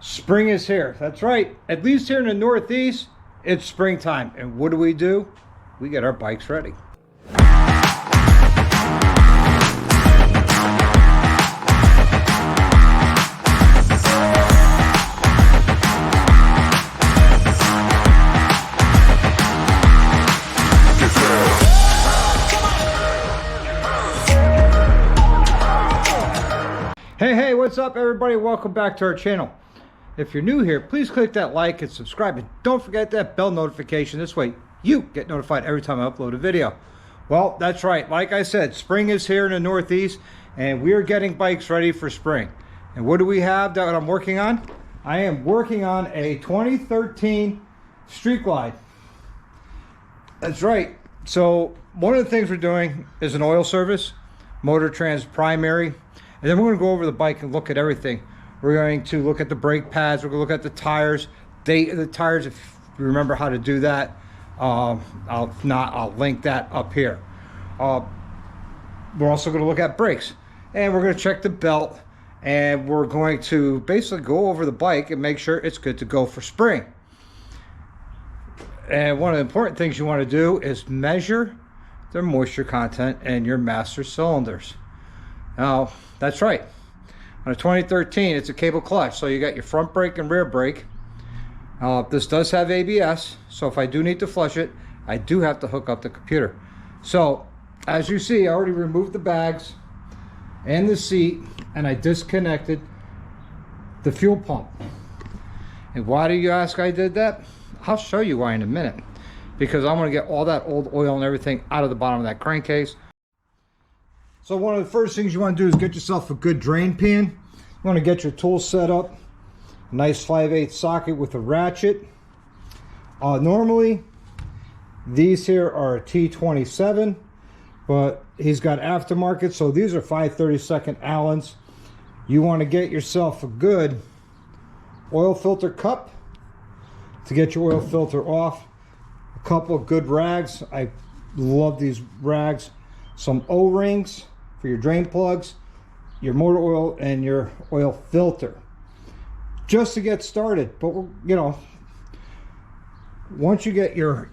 Spring is here. That's right. At least here in the Northeast, it's springtime. And what do? We get our bikes ready. Hey, what's up everybody? Welcome back to our channel. If you're new here, please click that like and subscribe, and don't forget that bell notification. This way you get notified every time I upload a video. Well, that's right. Like I said, spring is here in the Northeast and we are getting bikes ready for spring. And what do we have that I'm working on? I am working on a 2013 Street Glide. That's right. So one of the things we're doing is an oil service, motor trans primary, and then we're going to go over the bike and look at everything. We're going to look at the brake pads. We're going to look at the tires, date of the tires, if you remember how to do that. I'll link that up here. We're also going to look at brakes, and we're going to check the belt, and we're going to basically go over the bike and make sure it's good to go for spring. And one of the important things you want to do is measure the moisture content in your master cylinders. Now, that's right. On a 2013, it's a cable clutch, so you got your front brake and rear brake. This does have ABS, so if I do need to flush it, I do have to hook up the computer. So, as you see, I already removed the bags and the seat, and I disconnected the fuel pump. And why do you ask I did that? I'll show you why in a minute. Because I'm going to get all that old oil and everything out of the bottom of that crankcase. So one of the first things you want to do is get yourself a good drain pan. You want to get your tools set up. A nice 5/8 socket with a ratchet. Normally, these here are a T27, but he's got aftermarket, so these are 5/32 Allens. You want to get yourself a good oil filter cup to get your oil filter off. A couple of good rags. I love these rags. Some O-rings for your drain plugs, your motor oil, and your oil filter, just to get started. But you know, once you get your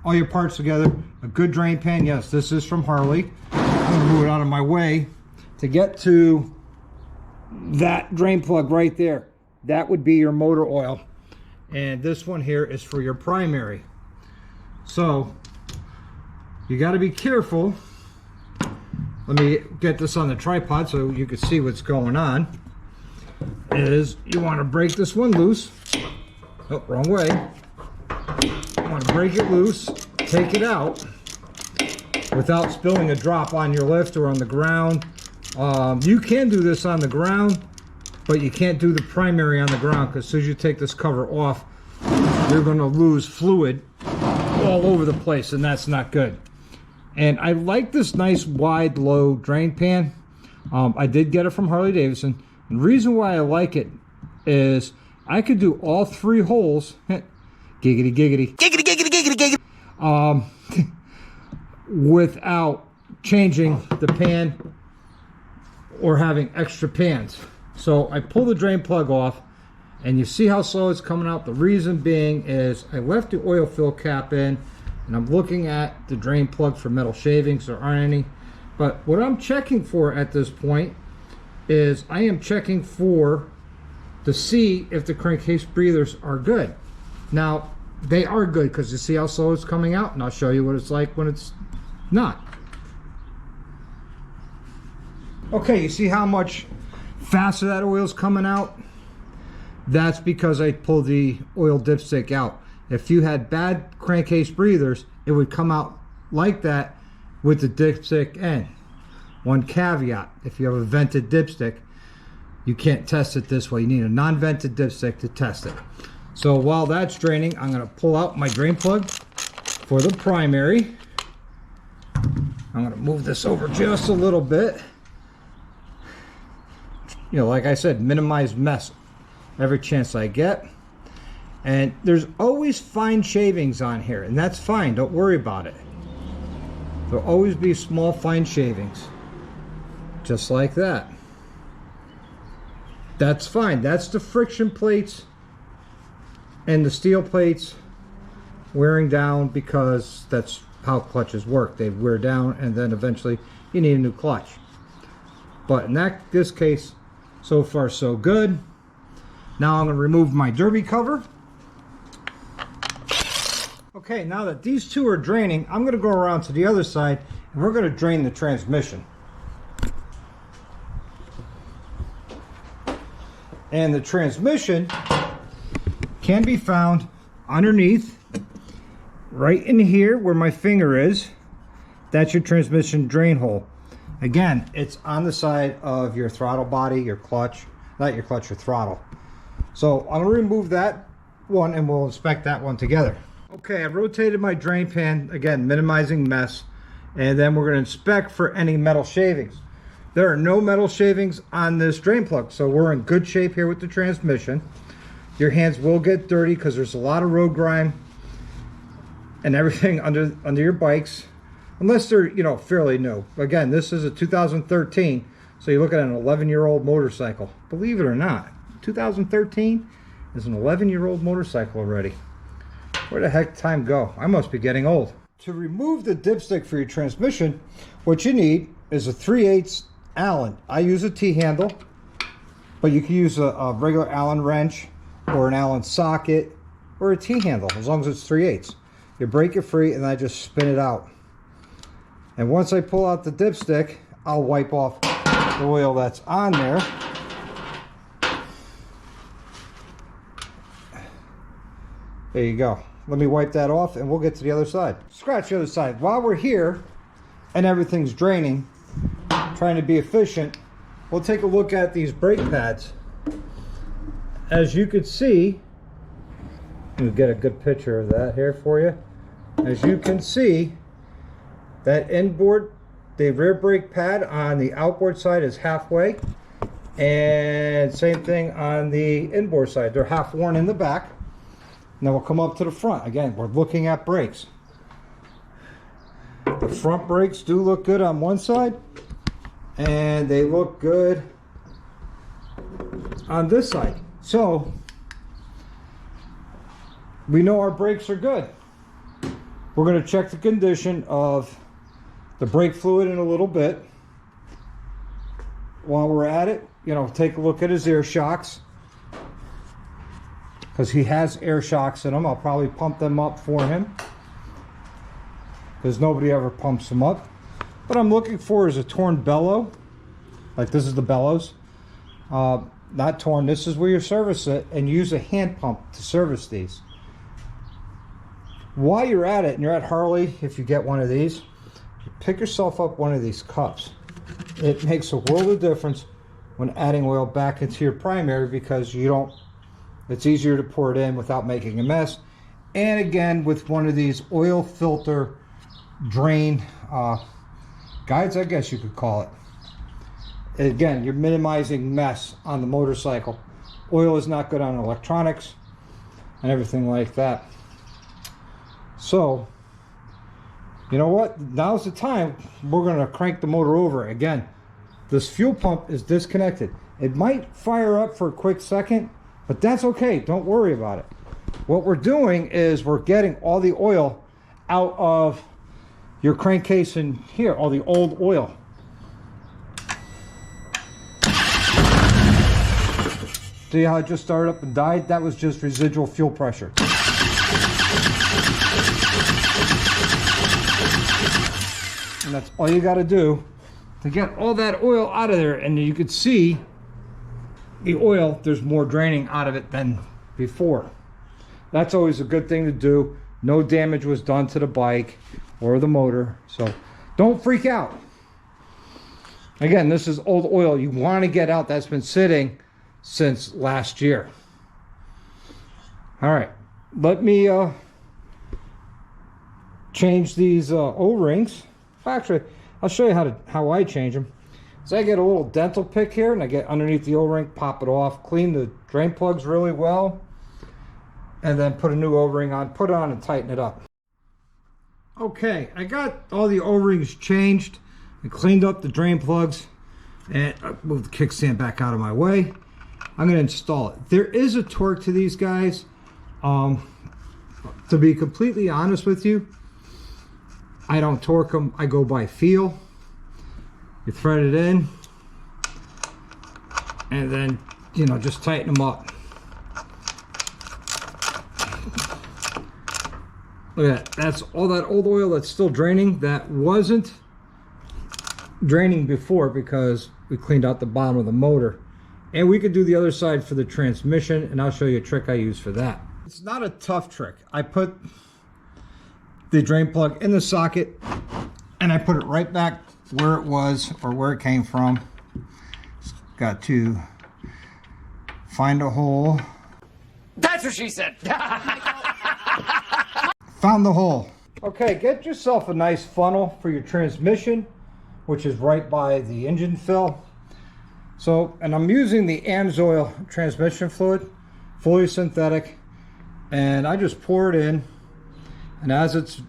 all your parts together, a good drain pan. Yes, this is from Harley. I'm gonna move it out of my way to get to that drain plug right there. That would be your motor oil, and this one here is for your primary. So you got to be careful. Let me get this on the tripod so you can see what's going on. Is you want to break this one loose. Oh, wrong way. You want to break it loose, take it out without spilling a drop on your lift or on the ground. You can do this on the ground, but you can't do the primary on the ground, because as soon as you take this cover off, you're going to lose fluid all over the place, and that's not good. And I like this nice wide low drain pan. I did get it from Harley Davidson, and the reason why I like it is I could do all 3 holes giggity giggity giggity giggity giggity giggity without changing the pan or having extra pans. So I pull the drain plug off, and you see how slow it's coming out. The reason being is I left the oil fill cap in, and I'm looking at the drain plug for metal shavings. There aren't any. But what I'm checking for at this point is I am checking for to see if the crankcase breathers are good. Now, they are good, because you see how slow it's coming out, and I'll show you what it's like when it's not. Okay, you see how much faster that oil's coming out? That's because I pulled the oil dipstick out. If you had bad crankcase breathers, it would come out like that with the dipstick end. One caveat: if you have a vented dipstick, you can't test it this way. You need a non-vented dipstick to test it. So while that's draining, I'm going to pull out my drain plug for the primary. I'm going to move this over just a little bit. You know, like I said, minimize mess every chance I get. And there's always fine shavings on here, and that's fine. Don't worry about it. There'll always be small fine shavings, just like that. That's fine. That's the friction plates and the steel plates wearing down, because that's how clutches work. They wear down and then eventually you need a new clutch. But in this case, so far so good. Now I'm going to remove my derby cover. Okay, now that these two are draining, I'm going to go around to the other side and we're going to drain the transmission. And the transmission can be found underneath, right in here where my finger is. That's your transmission drain hole. Again, it's on the side of your throttle body, your clutch, not your clutch, your throttle. So I'm going to remove that one and we'll inspect that one together. Okay, I rotated my drain pan, again, minimizing mess, and then we're going to inspect for any metal shavings. There are no metal shavings on this drain plug, so we're in good shape here with the transmission. Your hands will get dirty because there's a lot of road grime and everything under your bikes, unless they're, you know, fairly new. Again, this is a 2013, so you're looking at an 11-year-old motorcycle. Believe it or not, 2013 is an 11-year-old motorcycle already. Where the heck time go? I must be getting old. To remove the dipstick for your transmission, what you need is a 3/8 Allen. I use a T-handle, but you can use a regular Allen wrench or an Allen socket or a T-handle, as long as it's 3/8. You break it free and I just spin it out. And once I pull out the dipstick, I'll wipe off the oil that's on there. There you go. Let me wipe that off and we'll get to the other side. Scratch the other side. While we're here and everything's draining, trying to be efficient, we'll take a look at these brake pads. As you can see, we'll get a good picture of that here for you. As you can see, that inboard, the rear brake pad on the outboard side is halfway, and same thing on the inboard side. They're half worn in the back. Now we'll come up to the front. Again, we're looking at brakes. The front brakes do look good on one side, and they look good on this side. So we know our brakes are good. We're going to check the condition of the brake fluid in a little bit. While we're at it, you know, take a look at his air shocks, because he has air shocks in them. I'll probably pump them up for him, because nobody ever pumps them up. What I'm looking for is a torn bellow. Like this is the bellows. Not torn. This is where you service it, and use a hand pump to service these. While you're at it, and you're at Harley, if you get one of these, pick yourself up one of these cups. It makes a world of difference when adding oil back into your primary, because you don't, it's easier to pour it in without making a mess. And again, with one of these oil filter drain guides, I guess you could call it. Again, you're minimizing mess on the motorcycle. Oil is not good on electronics and everything like that. So, you know what? Now's the time. We're going to crank the motor over. Again, this fuel pump is disconnected. It might fire up for a quick second, but that's okay. Don't worry about it. What we're doing is we're getting all the oil out of your crankcase in here, all the old oil. See how it just started up and died? That was just residual fuel pressure. And that's all you got to do to get all that oil out of there. And you can see the oil, there's more draining out of it than before. That's always a good thing to do. No damage was done to the bike or the motor, so don't freak out. Again, this is old oil you want to get out that's been sitting since last year. All right, let me change these O-rings. Actually, I'll show you how I change them. So I get a little dental pick here, and I get underneath the O-ring, pop it off, clean the drain plugs really well, and then put a new O-ring on, put it on and tighten it up. Okay, I got all the O-rings changed and cleaned up the drain plugs, and I moved the kickstand back out of my way. I'm going to install it. There is a torque to these guys. To be completely honest with you, I don't torque them. I go by feel. You thread it in, and then, you know, just tighten them up. Look at that. That's all that old oil that's still draining. That wasn't draining before because we cleaned out the bottom of the motor. And we could do the other side for the transmission, and I'll show you a trick I use for that. It's not a tough trick. I put the drain plug in the socket and I put it right back where it was or where it came from. Just got to find a hole. That's what she said. Found the hole. Okay, get yourself a nice funnel for your transmission, which is right by the engine fill. So, and I'm using the AMSOIL transmission fluid, fully synthetic, and I just pour it in, and as it's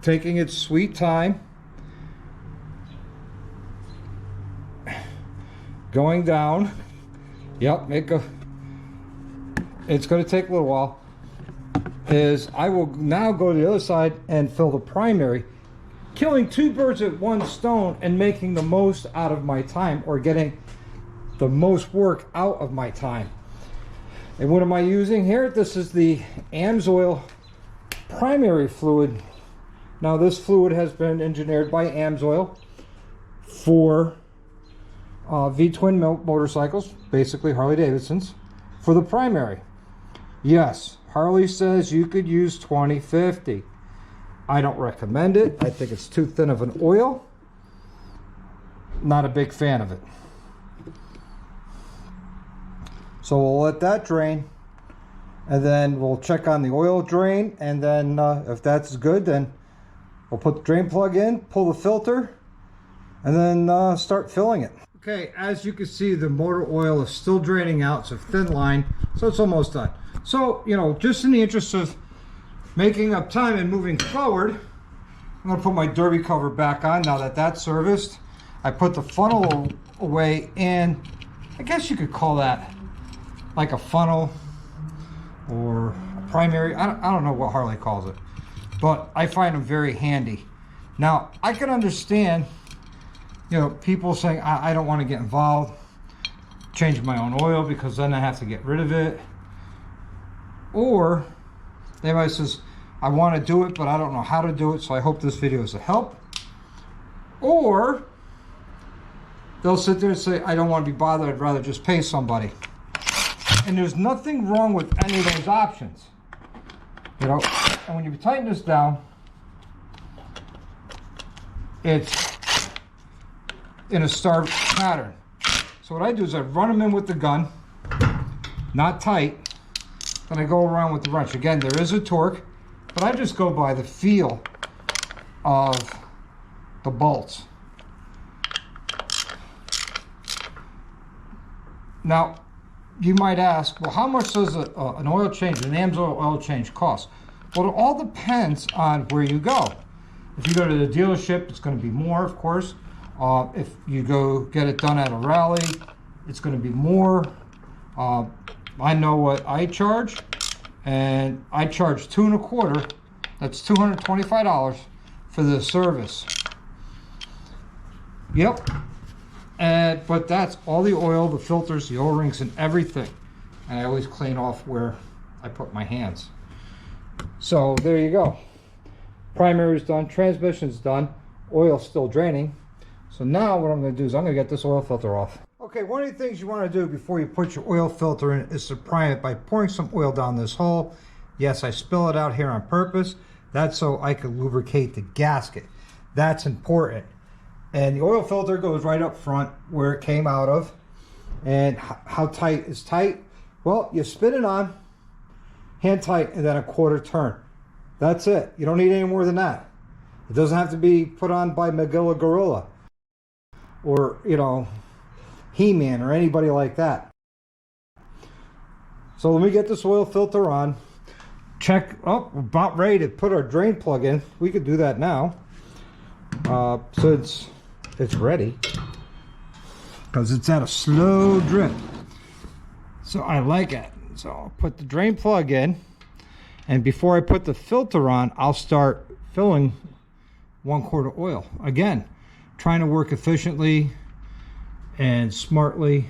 taking its sweet time, going down, yep, it's going to take a little while, is I will now go to the other side and fill the primary, killing two birds with one stone and making the most out of my time, or getting the most work out of my time. And what am I using here? This is the AMSOIL primary fluid. Now this fluid has been engineered by AMSOIL for V-twin motorcycles, basically Harley Davidsons, for the primary. Yes, Harley says you could use 2050. I don't recommend it. I think it's too thin of an oil. Not a big fan of it. So we'll let that drain, and then we'll check on the oil drain, and then if that's good, then we'll put the drain plug in, pull the filter, and then start filling it. Okay, as you can see, the motor oil is still draining out. It's a thin line, so it's almost done. So, you know, just in the interest of making up time and moving forward, I'm gonna put my derby cover back on now that that's serviced. I put the funnel away in, I guess you could call that like a funnel or a primary. I don't know what Harley calls it, but I find them very handy. Now, I can understand, you know, people saying, I don't want to get involved changing my own oil because then I have to get rid of it. Or they might say, I want to do it, but I don't know how to do it, so I hope this video is a help. Or they'll sit there and say, I don't want to be bothered, I'd rather just pay somebody. And there's nothing wrong with any of those options, you know. And when you tighten this down, it's in a star pattern. So what I do is I run them in with the gun, not tight, then I go around with the wrench. Again, there is a torque, but I just go by the feel of the bolts. Now, you might ask, well, how much does an oil change, an AMSOIL oil change cost? Well, it all depends on where you go. If you go to the dealership, it's going to be more, of course. If you go get it done at a rally, it's going to be more. I know what I charge, and I charge $2 1/4. That's $225 for the service. Yep. But that's all the oil, the filters, the O-rings, and everything. And I always clean off where I put my hands. So there you go. Primary's done, transmission's done, oil's still draining. So now what I'm going to do is I'm going to get this oil filter off. Okay, one of the things you want to do before you put your oil filter in is to prime it by pouring some oil down this hole. Yes, I spill it out here on purpose. That's so I can lubricate the gasket. That's important. And the oil filter goes right up front where it came out of. And how tight is tight? Well, you spin it on, hand tight, and then a 1/4 turn. That's it. You don't need any more than that. It doesn't have to be put on by Magilla Gorilla or, you know, He-Man or anybody like that. So let me get this oil filter on. Check, oh, we're about ready to put our drain plug in. We could do that now. Since it's ready, because it's at a slow drip. So I like it. So I'll put the drain plug in, and before I put the filter on, I'll start filling 1 quart of oil. Again, trying to work efficiently and smartly.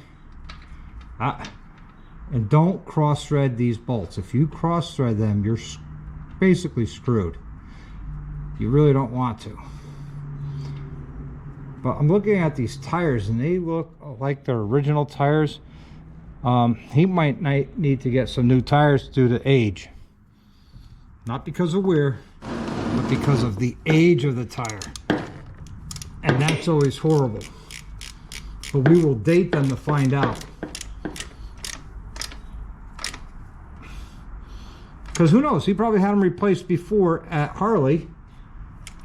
And don't cross thread these bolts. If you cross thread them, you're basically screwed. You really don't want to. But I'm looking at these tires and they look like their original tires. He might need to get some new tires due to age. Not because of wear, but because of the age of the tire. And that's always horrible. But we will date them to find out. Because who knows, he probably had them replaced before at Harley,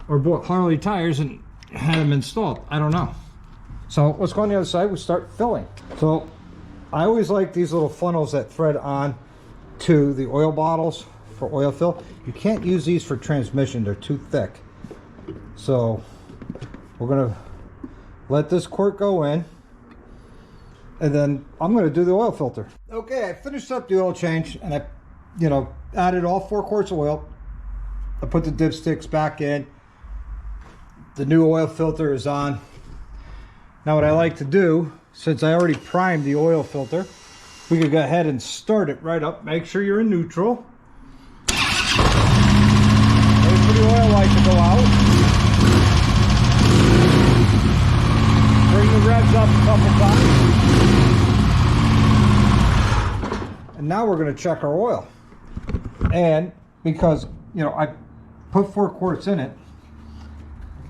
or bought Harley tires and had them installed. I don't know. So let's go on the other side. We start filling. So I always like these little funnels that thread on to the oil bottles for oil fill. You can't use these for transmission. They're too thick. So we're going to let this quart go in, and then I'm going to do the oil filter. Okay, I finished up the oil change, and I added all 4 quarts of oil. I put the dipsticks back in. The new oil filter is on. Now what I like to do, since I already primed the oil filter, we could go ahead and start it right up. Make sure you're in neutral. Wait for the oil light to go out. Bring the revs up a couple times. And now we're going to check our oil. And because, I put 4 quarts in it,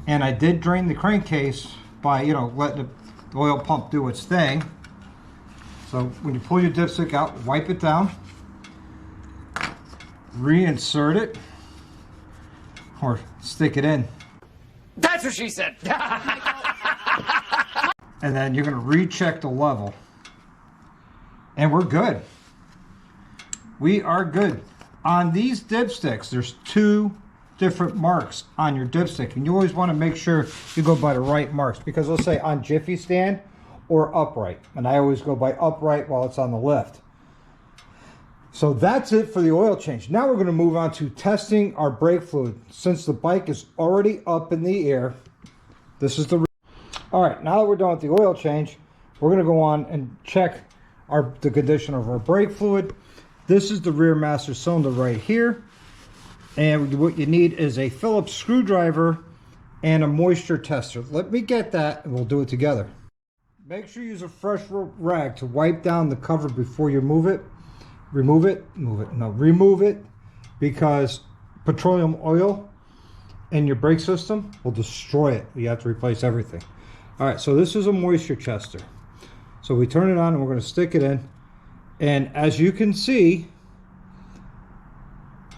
and I did drain the crankcase by, letting the oil pump do its thing. So when you pull your dipstick out, wipe it down, reinsert it, or stick it in. That's what she said. And then you're going to recheck the level. And we're good. We are good. On these dipsticks, there's 2 different marks on your dipstick, and you always want to make sure you go by the right marks, because let's say on Jiffy stand or upright, and I always go by upright while it's on the lift. So that's it for the oil change. Now we're going to move on to testing our brake fluid. Since the bike is already up in the air, this is the all right. Now that we're done with the oil change, we're going to go on and check the condition of our brake fluid. This is the rear master cylinder right here. And what you need is a Phillips screwdriver and a moisture tester. Let me get that and we'll do it together. Make sure you use a fresh rag to wipe down the cover before you remove it, because petroleum oil in your brake system will destroy it. You have to replace everything. All right, so this is a moisture tester. So we turn it on and we're going to stick it in. And as you can see,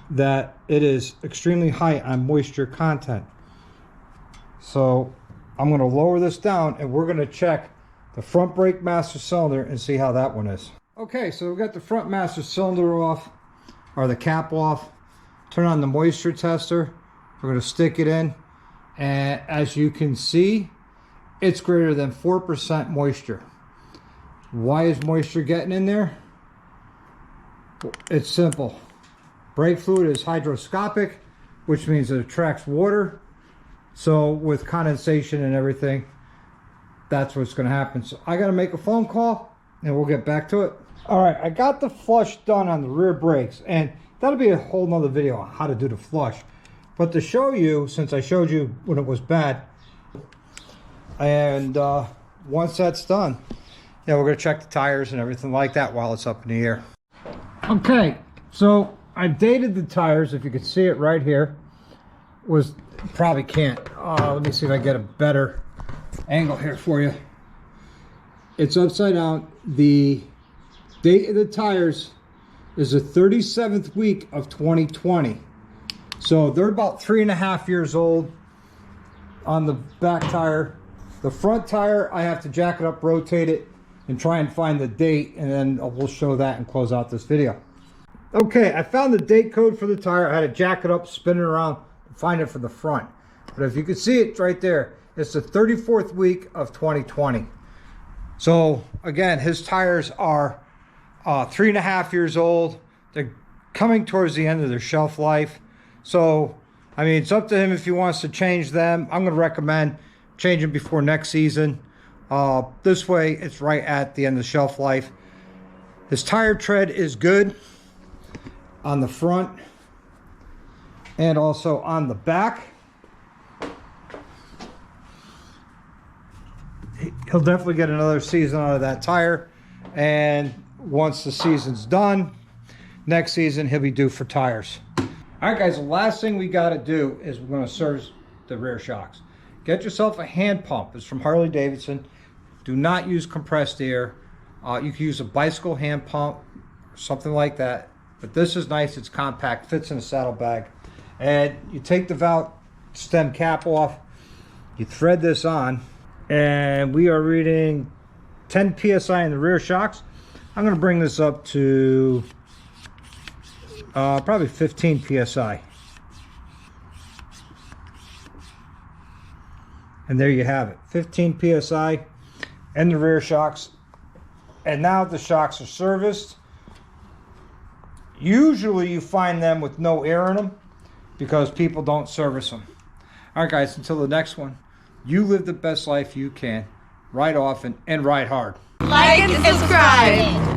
that it is extremely high on moisture content. So I'm going to lower this down and we're going to check the front brake master cylinder and see how that one is. Okay, so we've got the front master cylinder off, or the cap off. Turn on the moisture tester. We're going to stick it in, and as you can see, it's greater than 4% moisture. Why is moisture getting in there? It's simple. Brake fluid is hydroscopic, which means it attracts water. So with condensation and everything, that's what's going to happen. So I got to make a phone call and we'll get back to it. All right, I got the flush done on the rear brakes, and that'll be a whole nother video on how to do the flush. But to show you, since I showed you when it was bad, and once that's done, we're going to check the tires and everything like that while it's up in the air. Okay, so I've dated the tires. If you can see it right here, probably can't. Let me see if I get a better angle here for you. It's upside down. The date of the tires is the 37th week of 2020. So they're about 3.5 years old on the back tire. The front tire, I have to jack it up, rotate it, and try and find the date, and then we'll show that and close out this video. Okay, I found the date code for the tire. I had to jack it up, spin it around, and find it for the front. But if you can see it right there, it's the 34th week of 2020. So again, his tires are 3.5 years old. They're coming towards the end of their shelf life. So, I mean, it's up to him if he wants to change them. I'm going to recommend changing before next season. This way, it's right at the end of the shelf life. His tire tread is good on the front and also on the back. He'll definitely get another season out of that tire. And once the season's done, next season he'll be due for tires. All right, guys, the last thing we got to do is we're going to service the rear shocks. Get yourself a hand pump. It's from Harley Davidson. Do not use compressed air. You can use a bicycle hand pump or something like that. But this is nice. It's compact, fits in a saddlebag. And you take the valve stem cap off. You thread this on. And we are reading 10 psi in the rear shocks. I'm going to bring this up to probably 15 psi. And there you have it, 15 psi and the rear shocks. And now the shocks are serviced. Usually you find them with no air in them because people don't service them. All right, guys, until the next one, you live the best life you can. Ride often and ride hard. Like and subscribe.